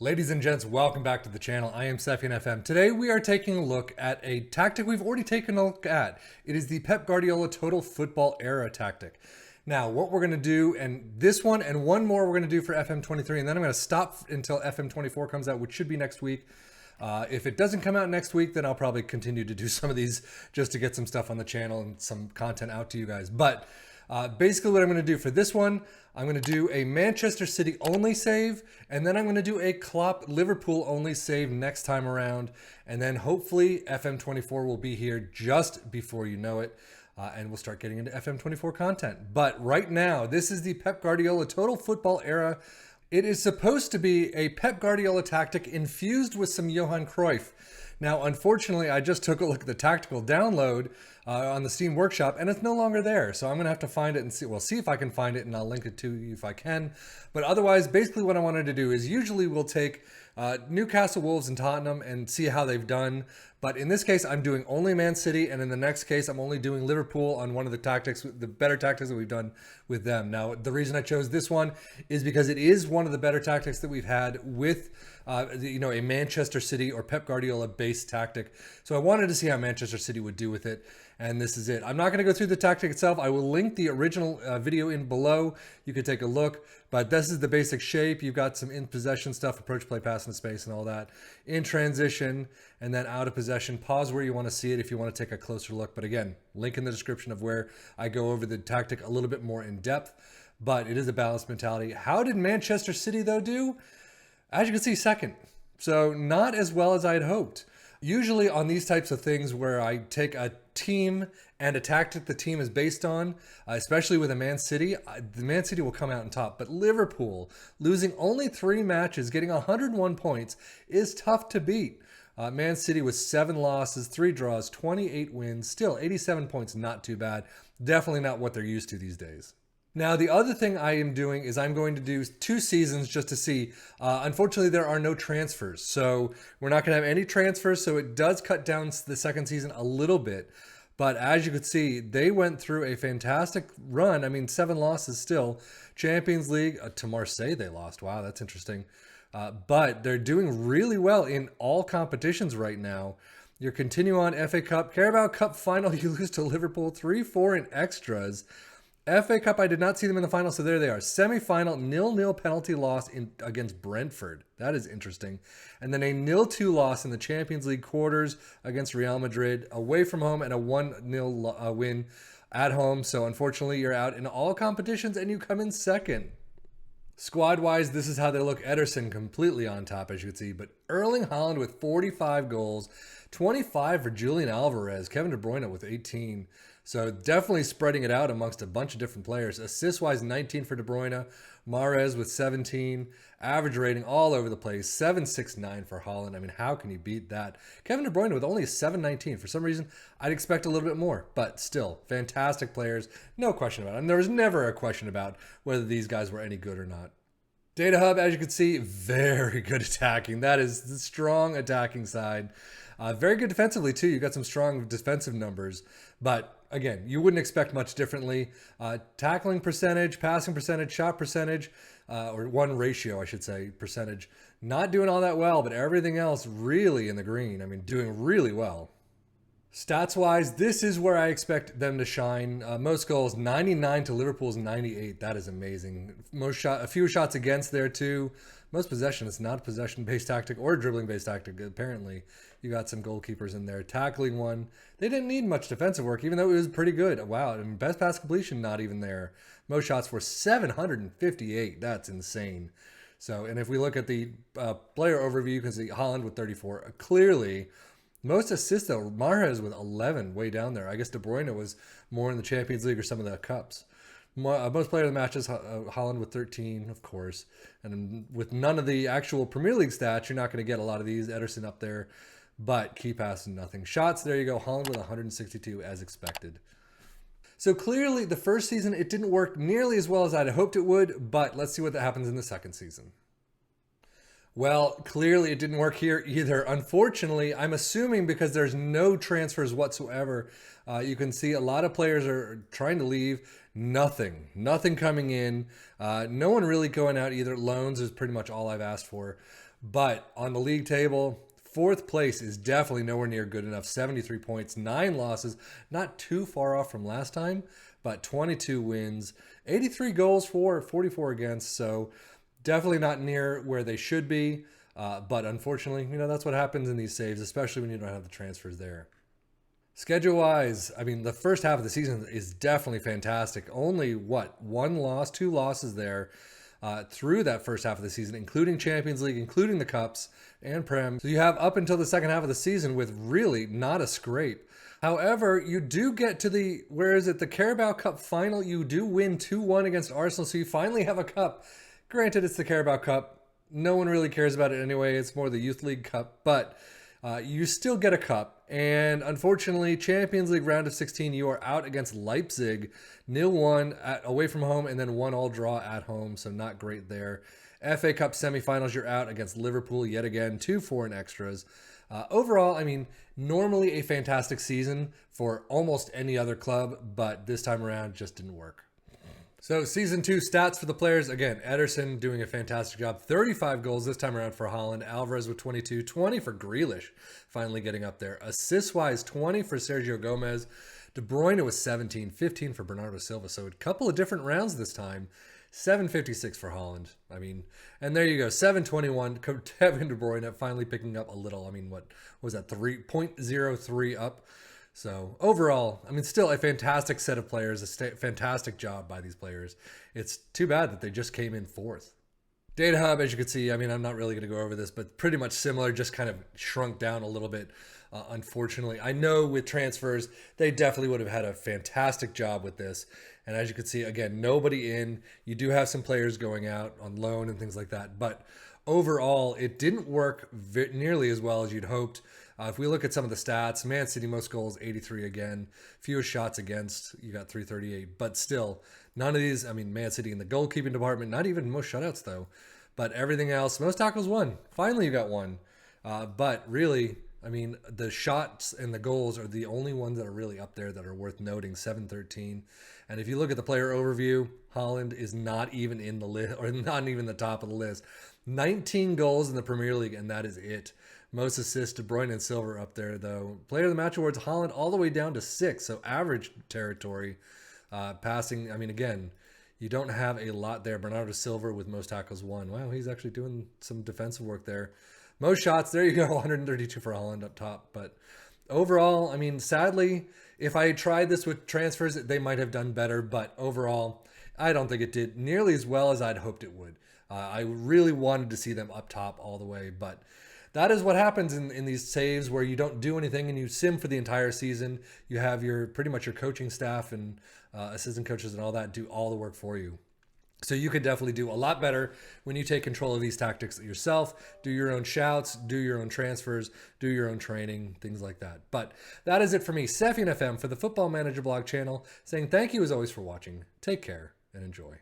Ladies and gents, welcome back to the channel. I am Sefian FM. Today we are taking a look at a tactic we've already taken a look at. It is the Pep Guardiola Total Football Era tactic. Now, what we're going to do, and this one and one more we're going to do for FM23, and then I'm going to stop until FM24 comes out, which should be next week. If it doesn't come out next week, then I'll probably continue to do some of these just to get some stuff on the channel and some content out to you guys. But basically what I'm going to do for this one, I'm going to do a Manchester City only save, and then I'm going to do a Klopp Liverpool only save next time around. And then hopefully FM24 will be here just before you know it. And we'll start getting into FM24 content. But right now, this is the Pep Guardiola Total Football Era. It is supposed to be a Pep Guardiola tactic infused with some Johan Cruyff. Now, unfortunately, I just took a look at the tactical download on the Steam Workshop, and it's no longer there. So I'm going to have to find it and see. Well, see if I can find it, and I'll link it to you if I can. But otherwise, basically what I wanted to do is usually we'll take Newcastle, Wolves, and Tottenham and see how they've done. But in this case, I'm doing only Man City, and in the next case, I'm only doing Liverpool on one of the tactics, the better tactics that we've done with them. Now, the reason I chose this one is because it is one of the better tactics that we've had with, a Manchester City or Pep Guardiola based tactic. So I wanted to see how Manchester City would do with it, and this is it. I'm not going to go through the tactic itself. I will link the original video in below. You can take a look, but this is the basic shape. You've got some in possession stuff, approach, play, pass into space, and all that. In transition, and then out of possession. Pause where you want to see it if you want to take a closer look. But again, link in the description of where I go over the tactic a little bit more in depth. But it is a balanced mentality. How did Manchester City, though, do? As you can see, second. So not as well as I had hoped. Usually on these types of things where I take a team and a tactic the team is based on, especially with a Man City, the Man City will come out on top. But Liverpool, losing only 3 matches, getting 101 points, is tough to beat. Man City with 7 losses, 3 draws, 28 wins, still 87 points, not too bad. Definitely not what they're used to these days. Now, the other thing I am doing is I'm going to do 2 seasons just to see. Unfortunately, there are no transfers, so we're not going to have any transfers, so it does cut down the second season a little bit. But as you could see, they went through a fantastic run. I mean, 7 losses still. Champions League, to Marseille they lost. Wow, that's interesting. But they're doing really well in all competitions right now. You're continuing on FA Cup. Carabao Cup final, you lose to Liverpool 3-4 in extras. FA Cup, I did not see them in the final, so there they are. Semi-final, 0-0 penalty loss against Brentford. That is interesting. And then a 0-2 loss in the Champions League quarters against Real Madrid, away from home, and a 1-0 win at home. So unfortunately, you're out in all competitions, and you come in second. Squad-wise, this is how they look. Ederson completely on top, as you can see. But Erling Haaland with 45 goals, 25 for Julian Alvarez, Kevin De Bruyne with 18. So definitely spreading it out amongst a bunch of different players. Assist-wise, 19 for De Bruyne. Mahrez with 17. Average rating all over the place. 7.69 for Haaland. I mean, how can you beat that? Kevin De Bruyne with only a 7.19. For some reason, I'd expect a little bit more. But still, fantastic players. No question about it. And there was never a question about whether these guys were any good or not. Data Hub, as you can see, very good attacking. That is the strong attacking side. Very good defensively, too. You got some strong defensive numbers. But again, you wouldn't expect much differently. Tackling percentage, passing percentage, shot percentage, or 1 ratio, I should say, percentage. Not doing all that well, but everything else really in the green. I mean, doing really well. Stats-wise, this is where I expect them to shine. Most goals, 99 to Liverpool's 98. That is amazing. A few shots against there, too. Most possession. It's not a possession-based tactic or a dribbling-based tactic, apparently. You got some goalkeepers in there. Tackling one. They didn't need much defensive work, even though it was pretty good. Wow. And best pass completion, not even there. Most shots were 758. That's insane. So, and if we look at the player overview, you can see Haaland with 34. Clearly, most assists, though, Mahrez with 11, way down there. I guess De Bruyne was more in the Champions League or some of the cups. Most player of the matches, Haaland with 13, of course. And with none of the actual Premier League stats, you're not going to get a lot of these. Ederson up there, but key passes, nothing. Shots, there you go. Haaland with 162 as expected. So clearly, the first season, it didn't work nearly as well as I'd hoped it would, but let's see what happens in the second season. Well, clearly it didn't work here either. Unfortunately, I'm assuming because there's no transfers whatsoever, you can see a lot of players are trying to leave. Nothing coming in. No one really going out either. Loans is pretty much all I've asked for. But on the league table, fourth place is definitely nowhere near good enough. 73 points, 9 losses, not too far off from last time, but 22 wins, 83 goals for, 44 against. So definitely not near where they should be. But unfortunately, that's what happens in these saves, especially when you don't have the transfers there. Schedule-wise, I mean, the first half of the season is definitely fantastic. Only, one loss, 2 losses there through that first half of the season, including Champions League, including the Cups and Prem. So you have up until the second half of the season with really not a scrape. However, you do get to the Carabao Cup final. You do win 2-1 against Arsenal, so you finally have a cup. Granted, it's the Carabao Cup. No one really cares about it anyway. It's more the Youth League Cup, but you still get a cup. And unfortunately, Champions League round of 16, you are out against Leipzig, 0-1 away from home, and then 1-1 draw at home, so not great there. FA Cup semifinals, you're out against Liverpool yet again, 2-4 in extras. Overall, I mean, normally a fantastic season for almost any other club, but this time around just didn't work. So season 2 stats for the players. Again, Ederson doing a fantastic job. 35 goals this time around for Haaland. Alvarez with 22. 20 for Grealish, finally getting up there. Assists-wise, 20 for Sergio Gomez. De Bruyne was 17. 15 for Bernardo Silva. So a couple of different rounds this time. 756 for Haaland. I mean, and there you go. 721. Kevin De Bruyne finally picking up a little. I mean, what was that? 3.03 up. So overall, I mean, still a fantastic set of players, a fantastic job by these players. It's too bad that they just came in fourth. Data Hub, as you can see, I mean, I'm not really going to go over this, but pretty much similar, just kind of shrunk down a little bit, unfortunately. I know with transfers, they definitely would have had a fantastic job with this. And as you can see, again, nobody in. You do have some players going out on loan and things like that. But overall, it didn't work nearly as well as you'd hoped. If we look at some of the stats, Man City, most goals, 83 again. Fewest shots against, you got 338. But still, none of these, I mean, Man City in the goalkeeping department, not even most shutouts though. But everything else, most tackles won. Finally, you got one. But really, I mean, the shots and the goals are the only ones that are really up there that are worth noting, 713. And if you look at the player overview, Haaland is not even in the list, or not even the top of the list. 19 goals in the Premier League, and that is it. Most assists, De Bruyne and Silva up there, though. Player of the Match awards, Haaland all the way down to 6, so average territory. Passing, I mean, again, you don't have a lot there. Bernardo Silva with most tackles won. Wow, he's actually doing some defensive work there. Most shots, there you go, 132 for Haaland up top. But overall, I mean, sadly, if I had tried this with transfers, they might have done better. But overall, I don't think it did nearly as well as I'd hoped it would. I really wanted to see them up top all the way, but that is what happens in these saves where you don't do anything and you sim for the entire season. You have pretty much your coaching staff and assistant coaches and all that do all the work for you. So you could definitely do a lot better when you take control of these tactics yourself, do your own shouts, do your own transfers, do your own training, things like that. But that is it for me, Sefian FM for the Football Manager blog channel, saying thank you as always for watching. Take care and enjoy.